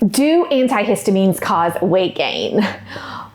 Do antihistamines cause weight gain?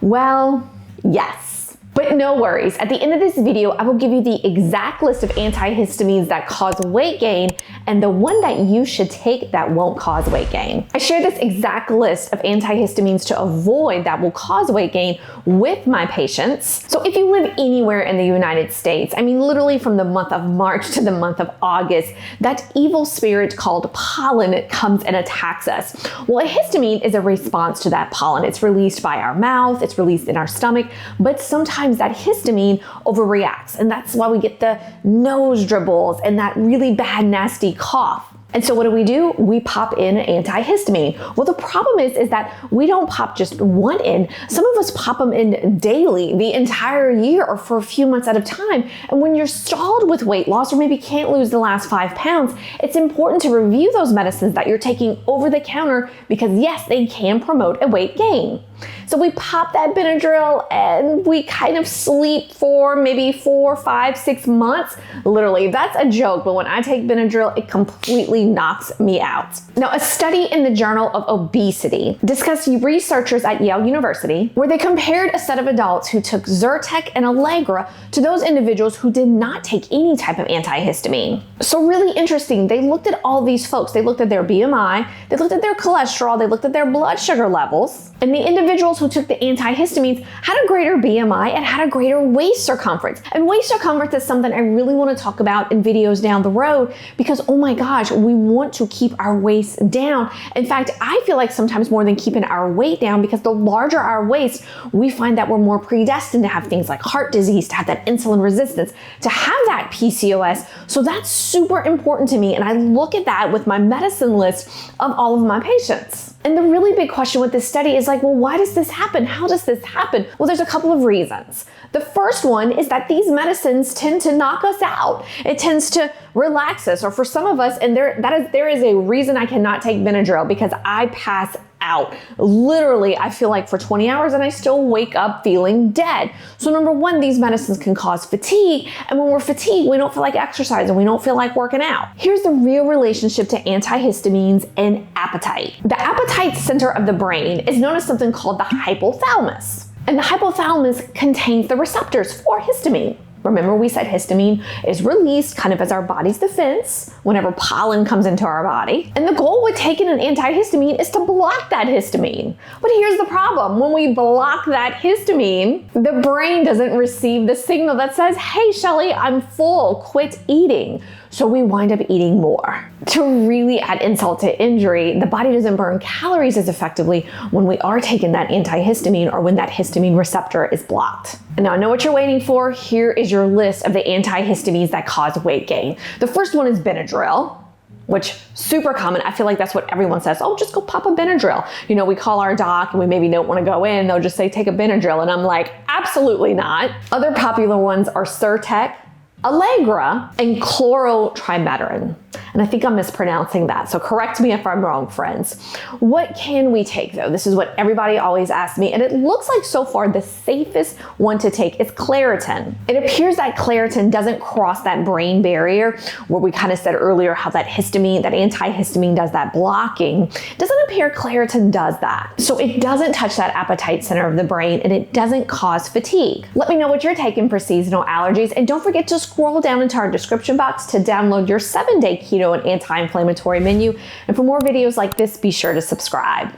Well, yes. But no worries, at the end of this video, I will give you the exact list of antihistamines that cause weight gain and the one that you should take that won't cause weight gain. I share this exact list of antihistamines to avoid that will cause weight gain with my patients. So if you live anywhere in the United States, I mean literally from the month of March to the month of August, that evil spirit called pollen comes and attacks us. Well, a histamine is a response to that pollen. It's released by our mouth, it's released in our stomach, but sometimes that histamine overreacts, and that's why we get the nose dribbles and that really bad, nasty cough. And so what do? We pop in an antihistamine. Well, the problem is that we don't pop just one in. Some of us pop them in daily, the entire year, or for a few months at a time. And when you're stalled with weight loss or maybe can't lose the last 5 pounds, it's important to review those medicines that you're taking over the counter because yes, they can promote a weight gain. So we pop that Benadryl and we kind of sleep for maybe 4, 5, 6 months. Literally, that's a joke, but when I take Benadryl, it completely knocks me out. Now, a study in the Journal of Obesity discussed researchers at Yale University where they compared a set of adults who took Zyrtec and Allegra to those individuals who did not take any type of antihistamine. So really interesting, they looked at all these folks. They looked at their BMI, they looked at their cholesterol, they looked at their blood sugar levels, and the individuals who took the antihistamines had a greater BMI and had a greater waist circumference. And waist circumference is something I really want to talk about in videos down the road because, oh my gosh, we want to keep our waist down. In fact, I feel like sometimes more than keeping our weight down because the larger our waist, we find that we're more predestined to have things like heart disease, to have that insulin resistance, to have that PCOS. So that's super important to me. And I look at that with my medicine list of all of my patients. And the really big question with this study is like, well, why does this happen? How does this happen? Well, there's a couple of reasons. The first one is that these medicines tend to knock us out. It tends to relax us, or for some of us, and there is a reason I cannot take Benadryl because I pass out. Literally, I feel like for 20 hours and I still wake up feeling dead. So number one, these medicines can cause fatigue. And when we're fatigued, we don't feel like exercising. We don't feel like working out. Here's the real relationship to antihistamines and appetite. The appetite center of the brain is known as something called the hypothalamus. And the hypothalamus contains the receptors for histamine. Remember, we said histamine is released kind of as our body's defense whenever pollen comes into our body. And the goal with taking an antihistamine is to block that histamine. But here's the problem. When we block that histamine, the brain doesn't receive the signal that says, hey, Shelly, I'm full, quit eating. So we wind up eating more. To really add insult to injury, the body doesn't burn calories as effectively when we are taking that antihistamine or when that histamine receptor is blocked. And now I know what you're waiting for. Here is your list of the antihistamines that cause weight gain. The first one is Benadryl, which super common. I feel like that's what everyone says. Oh, just go pop a Benadryl. You know, we call our doc and we maybe don't want to go in. They'll just say, take a Benadryl. And I'm like, absolutely not. Other popular ones are Zyrtec, Allegra, and chlorotrimeterine. And I think I'm mispronouncing that, so correct me if I'm wrong, friends. What can we take though? This is what everybody always asks me, and it looks like so far the safest one to take is Claritin. It appears that Claritin doesn't cross that brain barrier where we kind of said earlier how that histamine, that antihistamine does that blocking. It doesn't appear Claritin does that. So it doesn't touch that appetite center of the brain and it doesn't cause fatigue. Let me know what you're taking for seasonal allergies, and don't forget to scroll down into our description box to download your 7-day keto and anti-inflammatory menu. And for more videos like this, be sure to subscribe.